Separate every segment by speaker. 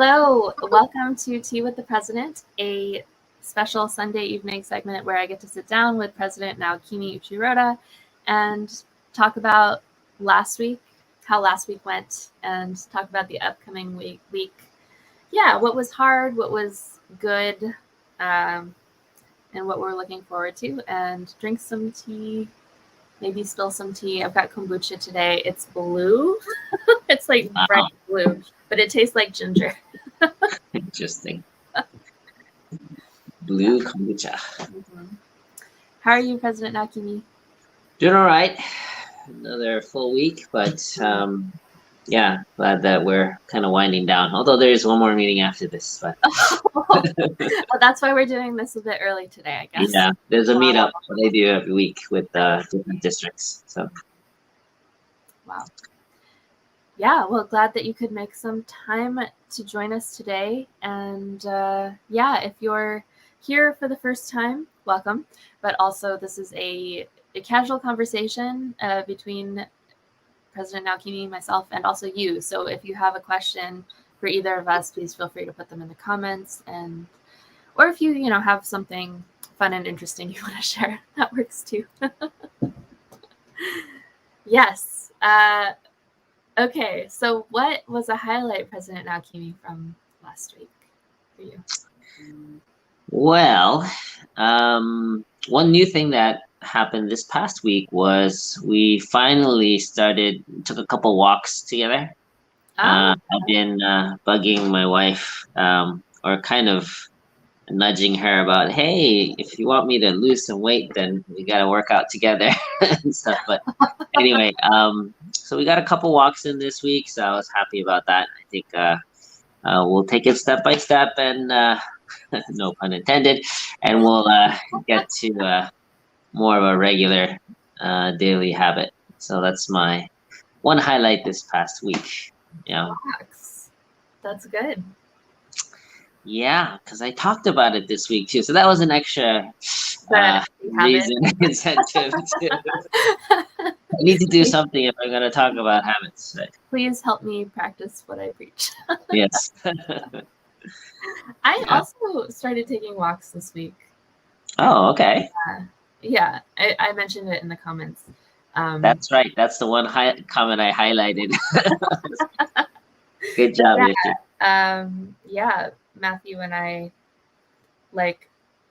Speaker 1: Hello, welcome to Tea with the President, a special Sunday evening segment where I get to sit down with President Naokimi Uchiroda and talk about last week, how last week went, and talk about the upcoming week. Yeah, what was hard, what was good, and what we're looking forward to, and drink some tea, maybe spill some tea. I've got kombucha today. It's blue. It's like bright blue, but it tastes like ginger.
Speaker 2: Interesting. Blue kombucha.
Speaker 1: Mm-hmm. How are you, President Naokimi?
Speaker 2: Doing all right. Another full week, but yeah, glad that we're kind of winding down. Although there is one more meeting after this. But
Speaker 1: well, that's why we're doing this a bit early today, I guess.
Speaker 2: Yeah, there's a meetup that they do every week with different districts. So.
Speaker 1: Wow. Yeah, well, glad that you could make some time to join us today. And yeah, if you're here for the first time, welcome. But also, this is a casual conversation between President Naokimi, myself, and also you. So if you have a question for either of us, please feel free to put them in the comments. Or if you have something fun and interesting you want to share, that works too. Yes. Okay, so what was a highlight, President Naokimi, from last week for you?
Speaker 2: Well, one new thing that happened this past week was we finally took a couple walks together. I've been bugging my wife, or kind of nudging her about, hey, if you want me to lose some weight, then we got to work out together and stuff. But anyway, so we got a couple walks in this week, so I was happy about that. I think we'll take it step by step, and no pun intended, and we'll get to more of a regular daily habit. So that's my one highlight this past week. Yeah,
Speaker 1: that's good.
Speaker 2: Yeah, because I talked about it this week too, so that was an extra reason, incentive to. I need to do something if I'm going to talk about habits. Right?
Speaker 1: Please help me practice what I preach.
Speaker 2: Yes.
Speaker 1: I also started taking walks this week.
Speaker 2: Oh, okay.
Speaker 1: Yeah, I mentioned it in the comments.
Speaker 2: That's right. That's the one comment I highlighted. Good job, Yoshie.
Speaker 1: Yeah, Matthew and I,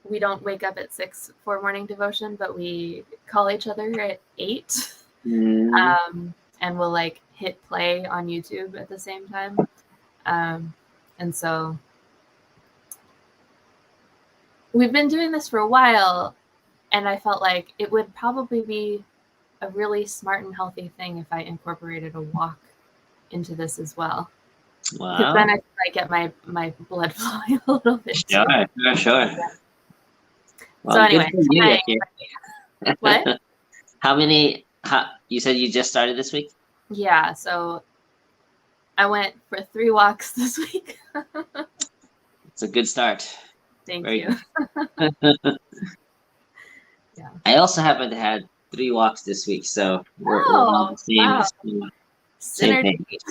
Speaker 1: we don't wake up at 6 for morning devotion, but we call each other at 8. And we'll hit play on YouTube at the same time. And so we've been doing this for a while, and I felt like it would probably be a really smart and healthy thing if I incorporated a walk into this as well.
Speaker 2: Wow.
Speaker 1: Because then I feel like get my blood flowing a little bit.
Speaker 2: Sure. Yeah. Well,
Speaker 1: so anyway, what?
Speaker 2: You said you just started this week?
Speaker 1: Yeah, so I went for 3 walks this week.
Speaker 2: It's a good start.
Speaker 1: Thank you.
Speaker 2: Yeah. I also haven't had 3 walks this week, so we're on the same page.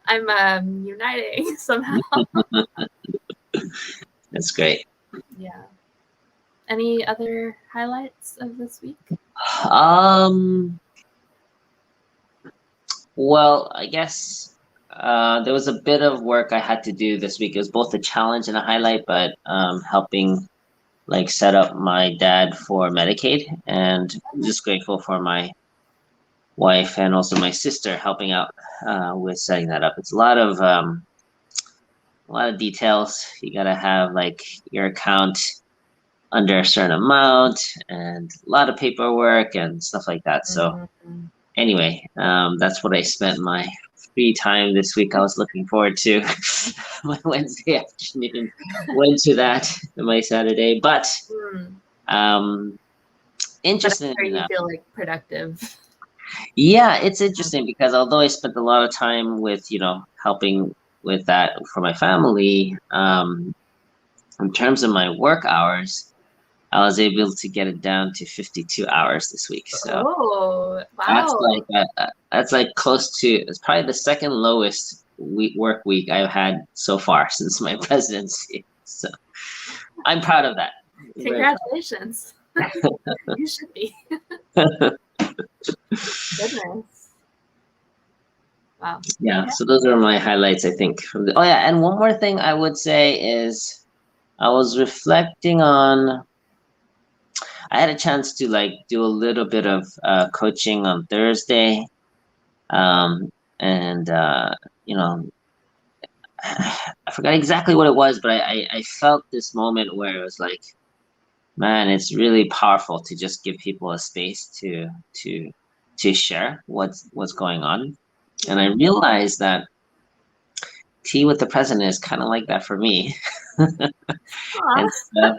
Speaker 1: I'm uniting somehow.
Speaker 2: That's great.
Speaker 1: Yeah. Any other highlights of this week?
Speaker 2: Well, I guess there was a bit of work I had to do this week. It was both a challenge and a highlight, but helping set up my dad for Medicaid, and I'm just grateful for my wife and also my sister helping out with setting that up. It's a lot of details. You gotta have your account under a certain amount and a lot of paperwork and stuff like that. So anyway, that's what I spent my free time this week. I was looking forward to my Wednesday afternoon. Went to that my Saturday, but interesting.
Speaker 1: You feel productive.
Speaker 2: Yeah, it's interesting because although I spent a lot of time with helping with that for my family, in terms of my work hours, I was able to get it down to 52 hours this week. So
Speaker 1: wow.
Speaker 2: that's close to, it's probably the second lowest work week I've had so far since my presidency. So I'm proud of that.
Speaker 1: Congratulations. You should be. Goodness. Wow.
Speaker 2: Yeah, so those are my highlights, I think. Oh yeah, and one more thing I would say is I was reflecting on. I had a chance to like do a little bit of coaching on Thursday, and you know, I forgot exactly what it was, but I felt this moment where it was like, man, it's really powerful to just give people a space to share what's going on, and I realized that Tea with the President is kind of like that for me. And so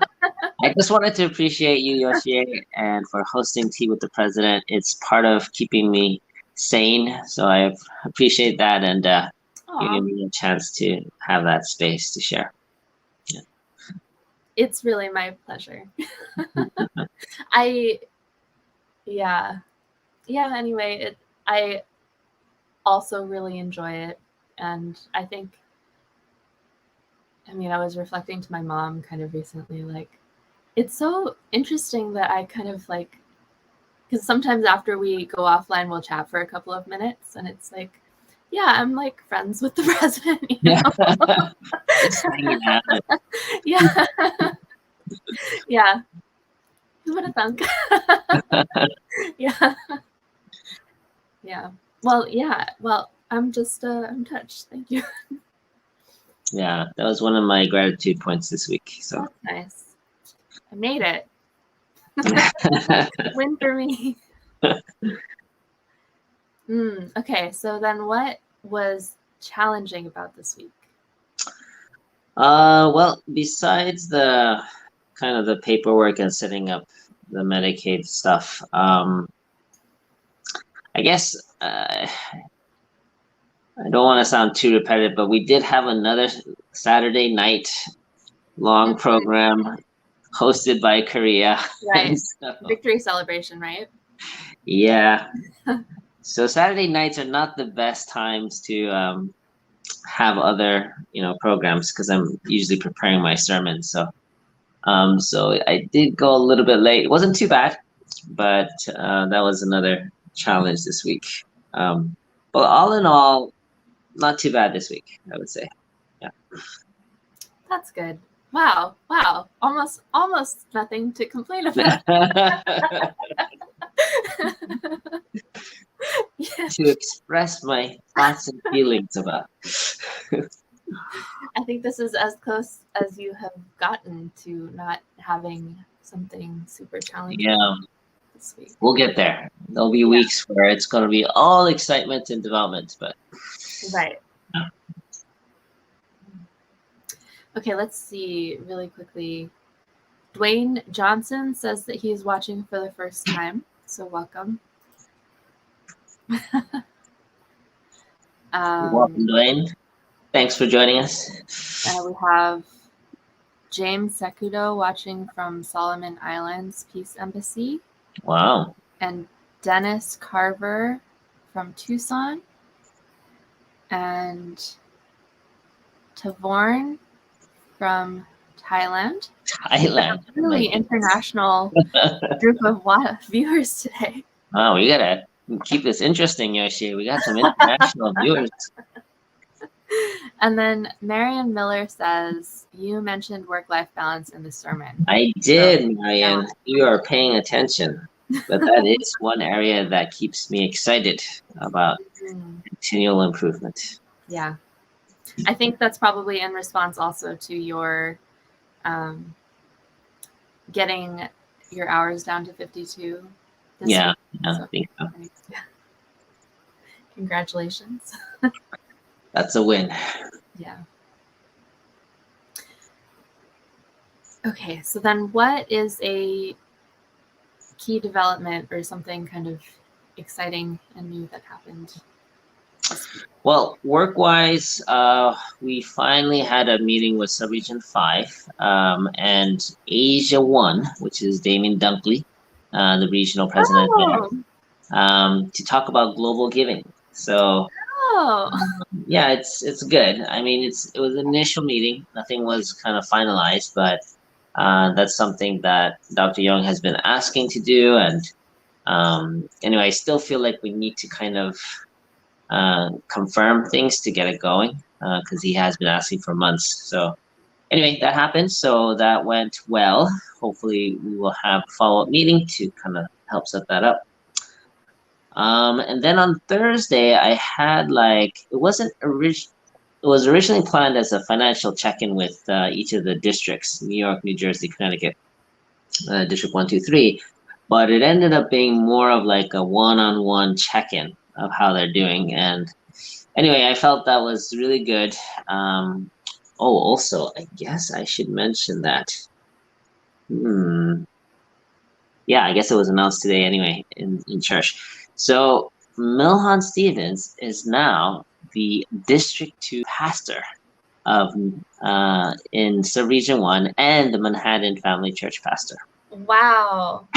Speaker 2: I just wanted to appreciate you, Yoshie, and for hosting Tea with the President. It's part of keeping me sane, so I appreciate that and giving me a chance to have that space to share. Yeah.
Speaker 1: It's really my pleasure. Anyway, I also really enjoy it, and I was reflecting to my mom kind of recently, like, it's so interesting that I kind of like, because sometimes after we go offline, we'll chat for a couple of minutes, and it's like, yeah, I'm like friends with the president, you know?
Speaker 2: Just hanging out.
Speaker 1: Yeah. Yeah. Who would have thunk? Yeah. Yeah. Well, yeah. Well, I'm just I'm touched. Thank you.
Speaker 2: Yeah, that was one of my gratitude points this week. So
Speaker 1: that's nice. I made it. Win for me. Okay, so then what was challenging about this week?
Speaker 2: Well, besides the kind of the paperwork and setting up the Medicaid stuff, I guess I don't want to sound too repetitive, but we did have another Saturday night long program hosted by Korea.
Speaker 1: Right. So, victory celebration, right?
Speaker 2: Yeah. So Saturday nights are not the best times to have other, programs because I'm usually preparing my sermon. So I did go a little bit late. It wasn't too bad, but that was another challenge this week. But all in all, not too bad this week, I would say. Yeah.
Speaker 1: That's good. Wow. Almost nothing to complain about.
Speaker 2: Yeah. To express my thoughts and feelings about.
Speaker 1: I think this is as close as you have gotten to not having something super challenging.
Speaker 2: Yeah.
Speaker 1: This week.
Speaker 2: We'll get there. There'll be weeks where it's going to be all excitement and development, but.
Speaker 1: Right. Yeah. Okay, let's see really quickly. Dwayne Johnson says that he is watching for the first time, so welcome.
Speaker 2: Welcome, Dwayne. Thanks for joining us.
Speaker 1: We have James Sekudo watching from Solomon Islands Peace Embassy.
Speaker 2: Wow.
Speaker 1: And Dennis Carver from Tucson. And Tavorn from Thailand. Really international group of viewers today.
Speaker 2: Oh, we gotta keep this interesting, Yoshie. We got some international viewers.
Speaker 1: And then Marian Miller says, you mentioned work-life balance in the sermon.
Speaker 2: I did, Marian. Yeah. You are paying attention. But that is one area that keeps me excited about continual improvement.
Speaker 1: Yeah. I think that's probably in response also to your getting your hours down to 52 this week.
Speaker 2: I think so.
Speaker 1: Yeah. Congratulations.
Speaker 2: That's a win.
Speaker 1: Yeah. Okay, so then what is a key development or something kind of exciting and new that happened this week?
Speaker 2: Well, work-wise, we finally had a meeting with Subregion 5 and Asia 1, which is Damien Dunkley, the regional president there, to talk about global giving. So
Speaker 1: Oh.
Speaker 2: Yeah, it's good. I mean, it was an initial meeting. Nothing was kind of finalized, but that's something that Dr. Young has been asking to do. And anyway, I still feel like we need to kind of confirm things to get it going because he has been asking for months. So anyway, that happened. So that went well. Hopefully, we will have a follow-up meeting to kind of help set that up. And then on Thursday, I had like it wasn't original. It was originally planned as a financial check-in with each of the districts: New York, New Jersey, Connecticut, District 1, 2, 3. But it ended up being more of like a one-on-one check-in of how they're doing. And anyway, I felt that was really good. Also, I guess I should mention that. Yeah, I guess it was announced today anyway in church. So Milhan Stevens is now the District 2 pastor of in Subregion 1 and the Manhattan Family Church pastor.
Speaker 1: Wow.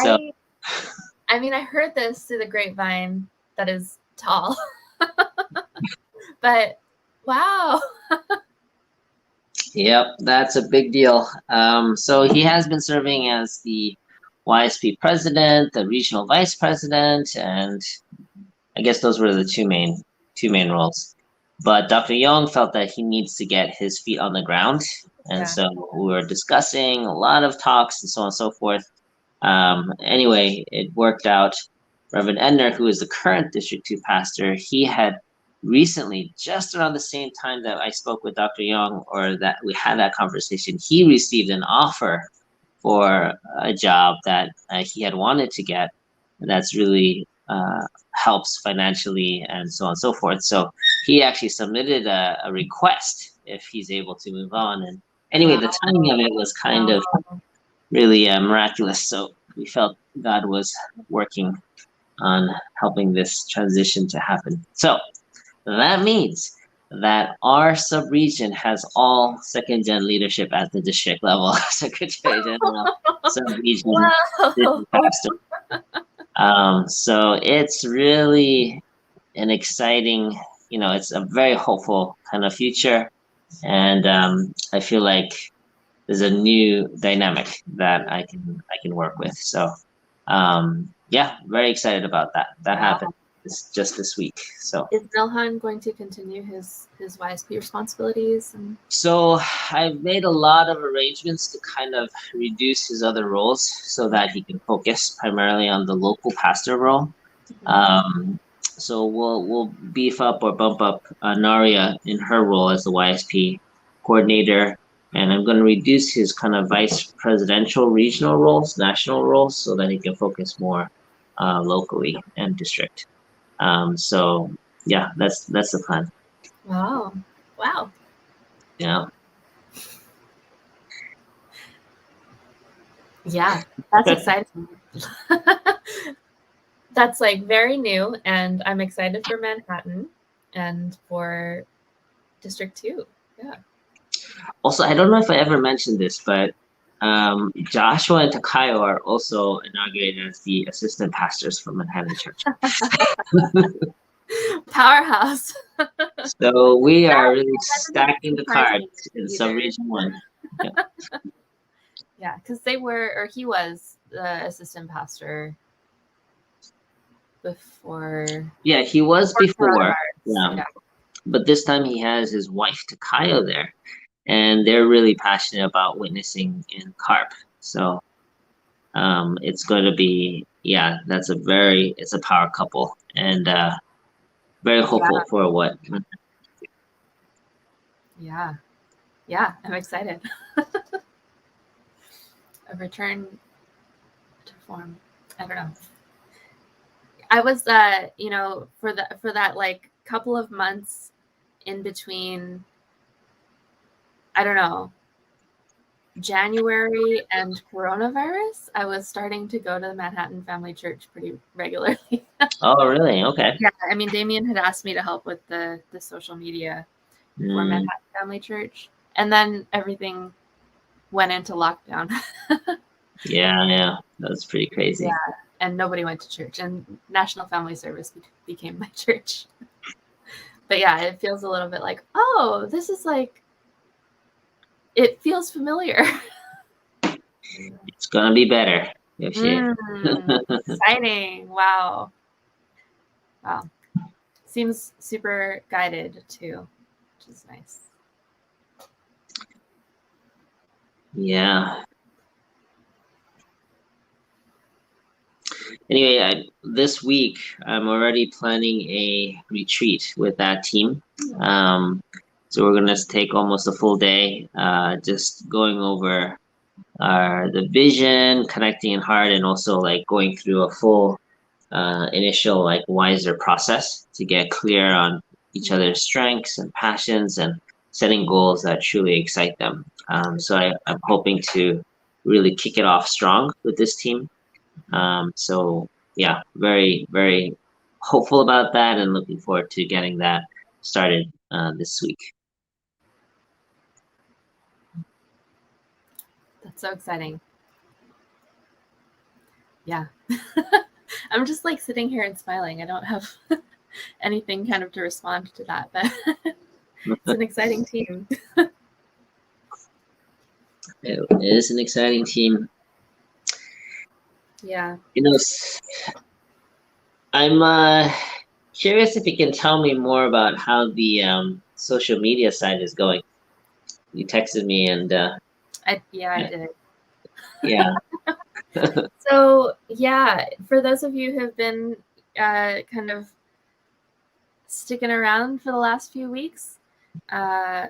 Speaker 2: So
Speaker 1: I mean, I heard this through the grapevine that is tall. But wow.
Speaker 2: yep, that's a big deal. So he has been serving as the YSP president, the regional vice president, and I guess those were the two main roles. But Dr. Young felt that he needs to get his feet on the ground, and so we were discussing a lot of talks and so on and so forth. Anyway, it worked out. Reverend Edner, who is the current District 2 pastor, he had recently, just around the same time that I spoke with Dr. Young or that we had that conversation, he received an offer for a job that he had wanted to get. And that's really helps financially and so on and so forth. So he actually submitted a request if he's able to move on. And anyway, the timing of it was kind of really miraculous. So we felt God was working on helping this transition to happen. So that means that our sub-region has all second-gen leadership at the district level. Secretary General, sub-region, district pastor. So it's really an exciting, it's a very hopeful kind of future. And I feel like there's a new dynamic that I can work with. So yeah, very excited about that. That happened just this week. So
Speaker 1: is Milhan going to continue his YSP responsibilities?
Speaker 2: So I've made a lot of arrangements to kind of reduce his other roles so that he can focus primarily on the local pastor role. So we'll beef up or bump up Naria in her role as the YSP coordinator. And I'm going to reduce his kind of vice presidential regional roles, national roles, so that he can focus more locally and district. So yeah, that's the plan.
Speaker 1: Wow.
Speaker 2: Yeah.
Speaker 1: Yeah, that's exciting. That's like very new, and I'm excited for Manhattan and for District 2. Yeah.
Speaker 2: Also, I don't know if I ever mentioned this, but Joshua and Takayo are also inaugurated as the assistant pastors for Manhattan Church.
Speaker 1: Powerhouse.
Speaker 2: So we are really stacking the cards in Subregion 1.
Speaker 1: Yeah, because he was the assistant pastor before.
Speaker 2: Yeah, he was before. Yeah. But this time he has his wife Takayo there, and they're really passionate about witnessing in CARP. So it's going to be, it's a power couple, and very hopeful for what.
Speaker 1: Yeah, I'm excited. A return to form. I don't know. I was, for that like couple of months in between, I don't know, January and coronavirus, I was starting to go to the Manhattan Family Church pretty regularly.
Speaker 2: Oh, really? Okay.
Speaker 1: Yeah, I mean, Damien had asked me to help with the social media for Manhattan Family Church, and then everything went into lockdown.
Speaker 2: Yeah, that's pretty crazy.
Speaker 1: Yeah, and nobody went to church, and National Family Service became my church. But yeah, it feels a little bit like, oh, this is like, it feels familiar.
Speaker 2: It's gonna be better, Yoshie.
Speaker 1: Exciting. Wow. Seems super guided too, which is nice.
Speaker 2: Yeah. Anyway, this week I'm already planning a retreat with that team. So we're gonna take almost a full day, just going over the vision, connecting in heart, and also like going through a full initial like wiser process to get clear on each other's strengths and passions and setting goals that truly excite them. So I'm hoping to really kick it off strong with this team. So yeah, very, very hopeful about that and looking forward to getting that started this week.
Speaker 1: That's so exciting. Yeah. I'm just like sitting here and smiling. I don't have anything kind of to respond to that, but it's an exciting team.
Speaker 2: It is an exciting team.
Speaker 1: Yeah.
Speaker 2: You know, I'm curious if you can tell me more about how the social media side is going. You texted me and
Speaker 1: I did.
Speaker 2: Yeah.
Speaker 1: So yeah, for those of you who have been kind of sticking around for the last few weeks, I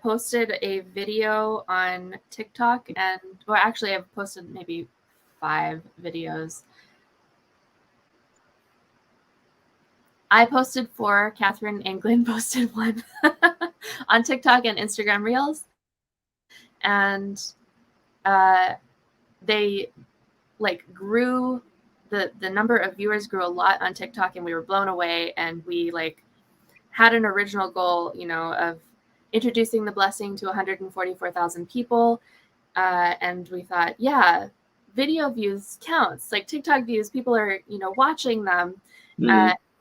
Speaker 1: posted a video on TikTok, and well, actually I've posted maybe 5 videos. I posted 4, Catherine England posted 1 on TikTok and Instagram Reels. And they like grew, the number of viewers grew a lot on TikTok, and we were blown away. And we like had an original goal, you know, of introducing the blessing to 144,000 people. And we thought, yeah, video views counts. Like TikTok views, people are, you know, watching them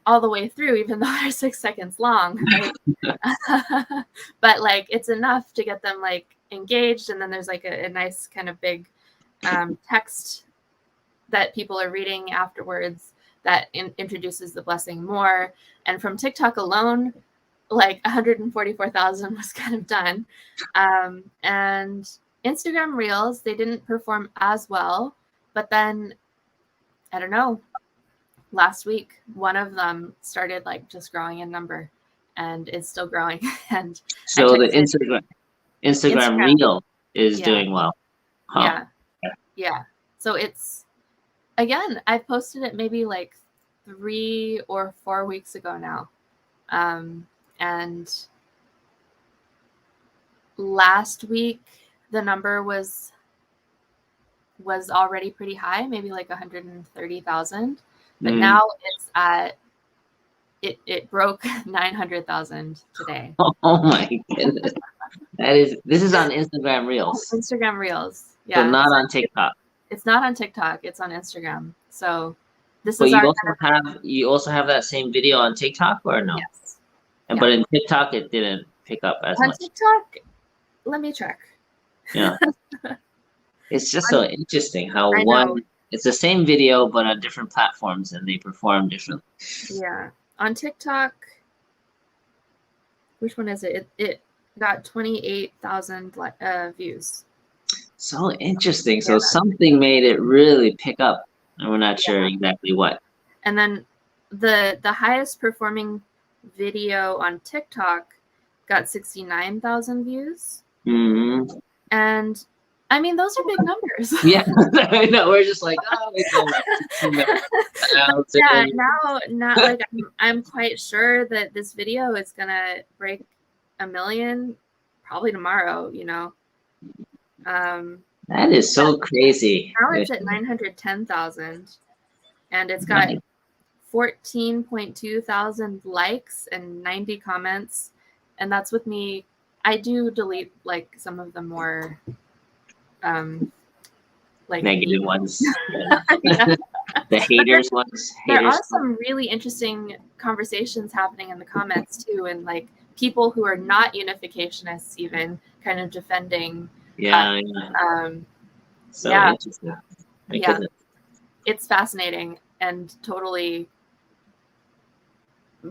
Speaker 1: all the way through, even though they're 6 seconds long, right? But like it's enough to get them like engaged, and then there's like a nice kind of big text that people are reading afterwards that introduces the blessing more. And from TikTok alone, like 144,000 was kind of done. And Instagram Reels, they didn't perform as well, but then I don't know, last week one of them started like just growing in number, and it's still growing. And
Speaker 2: so the Instagram Reel is doing well.
Speaker 1: Huh. Yeah. So it's, again, I posted it maybe like 3 or 4 weeks ago now. And last week the number was already pretty high, maybe like 130,000. But now it's at, it broke 900,000 today.
Speaker 2: Oh my goodness. This is on Instagram Reels.
Speaker 1: Instagram Reels. Yeah.
Speaker 2: So not on TikTok.
Speaker 1: It's not on TikTok, it's on Instagram. So this
Speaker 2: but
Speaker 1: is
Speaker 2: you also have that same video on TikTok, or no?
Speaker 1: Yes.
Speaker 2: But in TikTok it didn't pick up as much.
Speaker 1: On TikTok, let me check.
Speaker 2: Yeah. It's just so interesting how it's the same video but on different platforms and they perform differently.
Speaker 1: Yeah. On TikTok, which one is it? It got 28,000 views.
Speaker 2: So interesting. So something made it really pick up, and we're not sure exactly what.
Speaker 1: And then the highest performing video on TikTok got 69,000 views.
Speaker 2: Mm-hmm.
Speaker 1: And I mean, those are big numbers.
Speaker 2: Yeah, I know. We're just like, oh,
Speaker 1: yeah. Now, like I'm quite sure that this video is gonna break 1 million probably tomorrow. You know.
Speaker 2: That is so crazy.
Speaker 1: Now it's at 910,000, and it's got 14.2 thousand likes and 90 comments, and that's with me. I do delete like some of the more like
Speaker 2: negative ones. The haters ones.
Speaker 1: There
Speaker 2: Haters
Speaker 1: are some really interesting conversations happening in the comments too, and like people who are not unificationists even kind of defending.
Speaker 2: Yeah. So
Speaker 1: yeah.
Speaker 2: interesting. My
Speaker 1: Yeah.
Speaker 2: goodness.
Speaker 1: It's fascinating and totally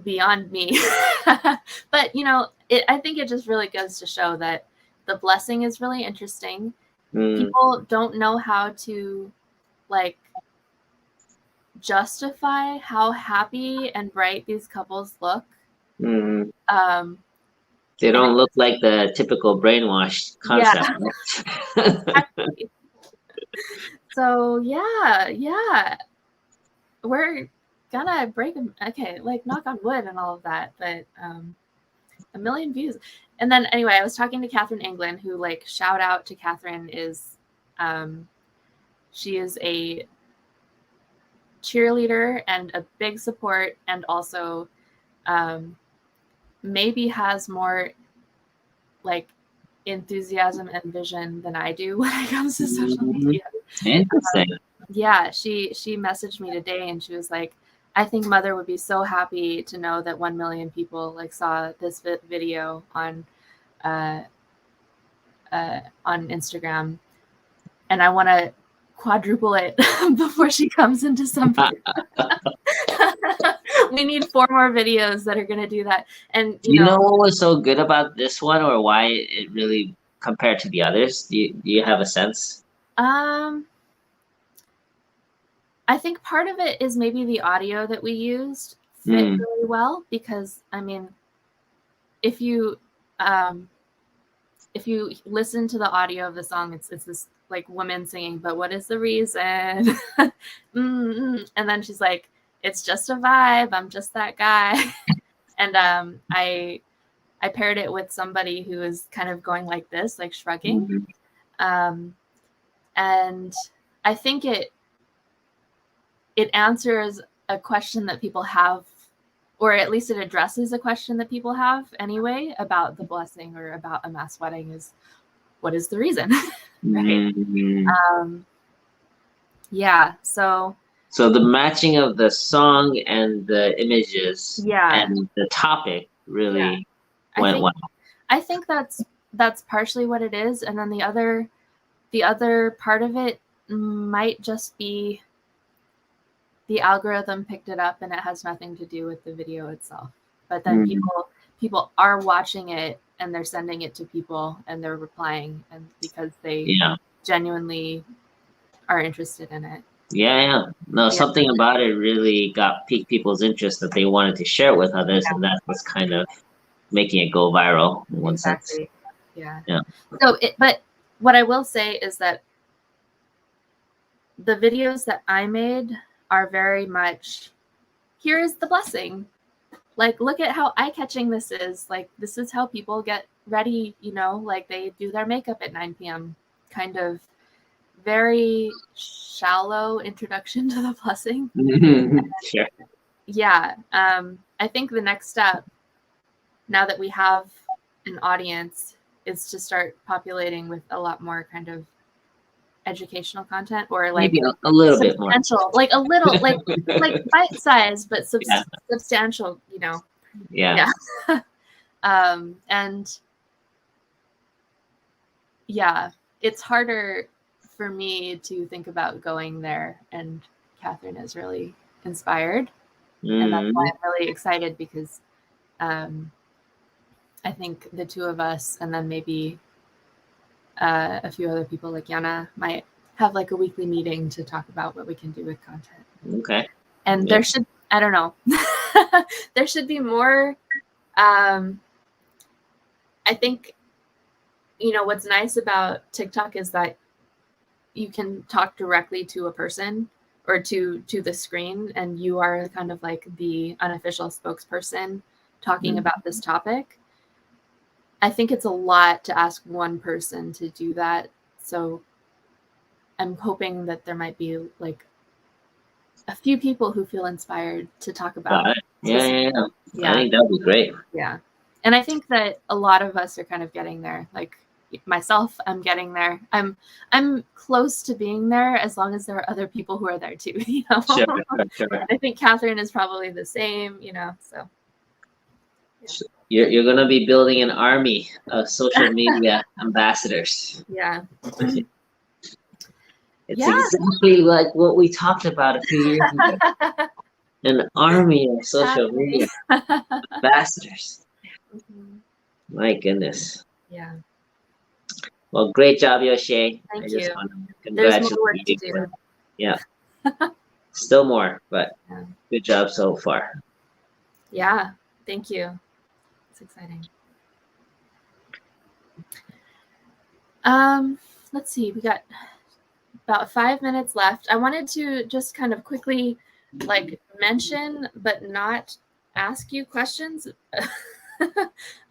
Speaker 1: beyond me. But I think it just really goes to show that the blessing is really interesting. People don't know how to like justify how happy and bright these couples look.
Speaker 2: They don't look like the typical brainwashed concept.
Speaker 1: Yeah. Exactly. So yeah, we're gonna break them. Okay, like knock on wood and all of that, but 1 million views. And then anyway, I was talking to Catherine England, who like shout out to Catherine is, she is a cheerleader and a big support, and also maybe has more like enthusiasm and vision than I do when it comes to social media.
Speaker 2: Interesting.
Speaker 1: Yeah, she messaged me today and she was like, I think Mother would be so happy to know that 1 million people like saw this video on Instagram, and I want to quadruple it before she comes into something. We need 4 more videos that are going to do that. And
Speaker 2: you know what was so good about this one, or why it really compared to the others? Do you have a sense?
Speaker 1: I think part of it is maybe the audio that we used fit really well, because I mean, if you listen to the audio of the song, it's this like woman singing, but what is the reason? And then she's like, it's just a vibe, I'm just that guy. And I paired it with somebody who is kind of going like this, like shrugging. And I think it answers a question that people have, or at least it addresses a question that people have anyway about the blessing or about a mass wedding, is what is the reason? Right. Yeah. So
Speaker 2: the matching of the song and the images and the topic really went well.
Speaker 1: I think that's partially what it is. And then the other part of it might just be the algorithm picked it up and it has nothing to do with the video itself. But then people are watching it and they're sending it to people and they're replying, and because they genuinely are interested in it.
Speaker 2: Something about it really piqued people's interest, that they wanted to share it with others, and that was kind of making it go viral in one sense.
Speaker 1: Yeah. So but what I will say is that the videos that I made are very much, here is the blessing. Like, look at how eye-catching this is. Like, this is how people get ready, like they do their makeup at 9 p.m. Kind of very shallow introduction to the blessing.
Speaker 2: Sure.
Speaker 1: Yeah. I think the next step, now that we have an audience, is to start populating with a lot more kind of educational content, or like
Speaker 2: maybe a little bit more,
Speaker 1: like a little like bite size, but substantial, and it's harder for me to think about going there, and Catherine is really inspired, and that's why I'm really excited, because I think the two of us, and then maybe a few other people like Yana, might have like a weekly meeting to talk about what we can do with content.
Speaker 2: Okay.
Speaker 1: And there should, I don't know, there should be more. I think, what's nice about TikTok is that you can talk directly to a person or to the screen, and you are kind of like the unofficial spokesperson talking about this topic. I think it's a lot to ask one person to do that. So I'm hoping that there might be like a few people who feel inspired to talk about it.
Speaker 2: Yeah. I think that would be great.
Speaker 1: Yeah. And I think that a lot of us are kind of getting there. Like, myself, I'm getting there. I'm close to being there as long as there are other people who are there too.
Speaker 2: Sure.
Speaker 1: And I think Catherine is probably the same. So.
Speaker 2: You're gonna be building an army of social media ambassadors.
Speaker 1: Yeah.
Speaker 2: It's exactly like what we talked about a few years ago. An army of social media ambassadors. My goodness.
Speaker 1: Yeah.
Speaker 2: Well, great job, Yoshie.
Speaker 1: Thank
Speaker 2: I
Speaker 1: you.
Speaker 2: just want to
Speaker 1: There's
Speaker 2: congratulate
Speaker 1: more work
Speaker 2: you.
Speaker 1: to do.
Speaker 2: Yeah. Still more, but
Speaker 1: Yeah.
Speaker 2: good job so far.
Speaker 1: Yeah. Thank you. It's exciting. Let's see. We got about 5 minutes left. I wanted to just kind of quickly mention but not ask you questions.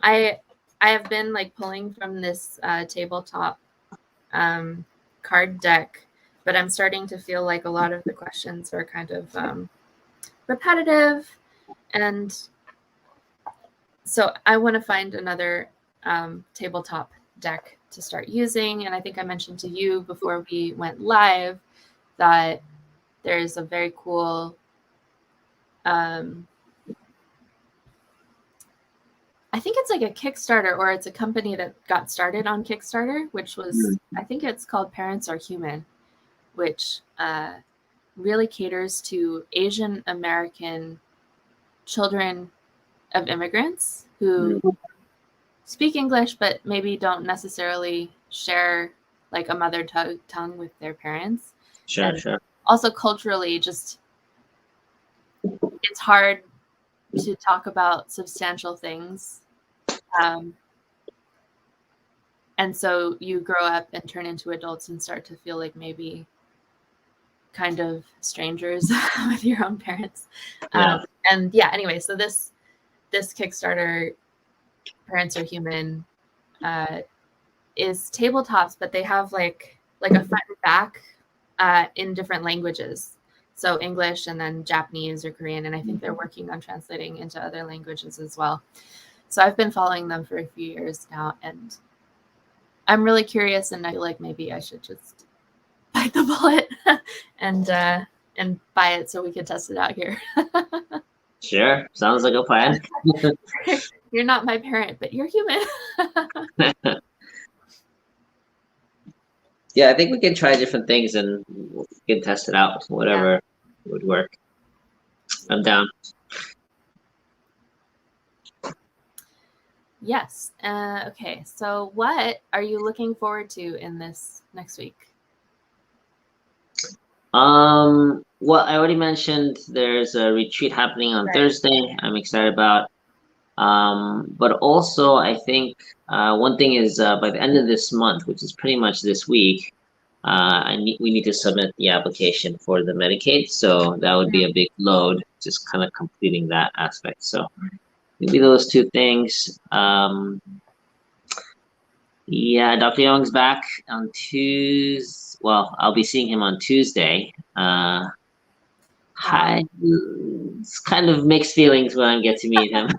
Speaker 1: I have been pulling from this tabletop card deck, but I'm starting to feel like a lot of the questions are kind of repetitive, and so I want to find another tabletop deck to start using. And I think I mentioned to you before we went live that there's a very cool I think it's like a Kickstarter, or it's a company that got started on Kickstarter, which was, I think it's called Parents Are Human, which really caters to Asian American children of immigrants who speak English, but maybe don't necessarily share a mother tongue with their parents.
Speaker 2: Sure.
Speaker 1: Also culturally, just it's hard to talk about substantial things. And so you grow up and turn into adults and start to feel like maybe kind of strangers with your own parents. Anyway, so this Kickstarter, Parents Are Human, is tabletops, but they have like a front and back in different languages. So English and then Japanese or Korean, and I think they're working on translating into other languages as well. So I've been following them for a few years now, and I'm really curious, and I feel like maybe I should just bite the bullet and buy it so we can test it out here.
Speaker 2: Sure. Sounds like a plan.
Speaker 1: You're not my parent, but you're human.
Speaker 2: Yeah, I think we can try different things and we can test it out. Whatever would work. I'm down.
Speaker 1: Yes. Okay. So what are you looking forward to in this next week?
Speaker 2: Well, I already mentioned there's a retreat happening on Thursday. I'm excited about. But also I think one thing is by the end of this month, which is pretty much this week, we need to submit the application for the Medicaid. So that would be a big load, just kind of completing that aspect. So maybe those two things. Yeah, Dr. Young's back on Tuesday. Well, I'll be seeing him on Tuesday. It's kind of mixed feelings when I get to meet him.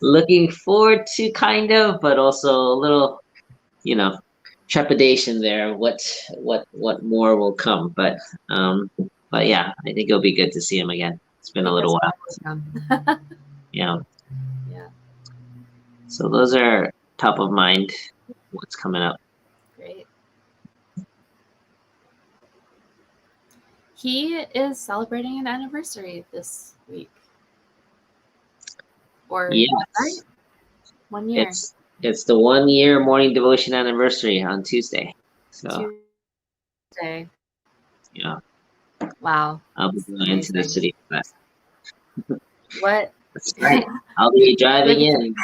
Speaker 2: Looking forward to kind of, but also a little, trepidation there. What more will come? But yeah, I think it'll be good to see him again. It's been a little while. Yeah. So those are top of mind. What's coming up?
Speaker 1: Great. He is celebrating an anniversary this week. Or
Speaker 2: yes.
Speaker 1: Right? 1 year.
Speaker 2: It's the 1 year morning devotion anniversary on Tuesday. So
Speaker 1: Tuesday.
Speaker 2: Yeah.
Speaker 1: Wow.
Speaker 2: I'll be going into the city for that.
Speaker 1: What?
Speaker 2: That's right. I'll be driving in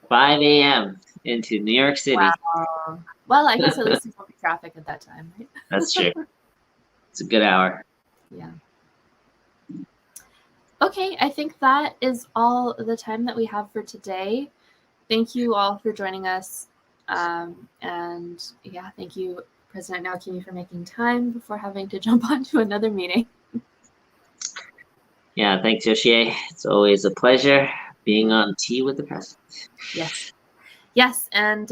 Speaker 2: 5 a.m. into New York City.
Speaker 1: Wow. Well, I guess at least there won't be traffic at that time, right?
Speaker 2: That's true. It's a good hour.
Speaker 1: Yeah. Okay, I think that is all the time that we have for today. Thank you all for joining us. And yeah, thank you, President Naokimi, for making time before having to jump onto another meeting.
Speaker 2: Yeah, thanks, Yoshie. It's always a pleasure being on Tea with the President.
Speaker 1: Yes. Yes, and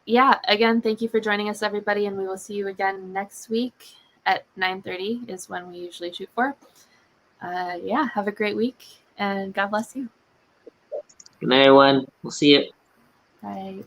Speaker 1: yeah, again, thank you for joining us, everybody, and we will see you again next week at 9:30 is when we usually shoot for. Yeah, have a great week, and God bless you.
Speaker 2: Good night, everyone. We'll see you.
Speaker 1: Bye.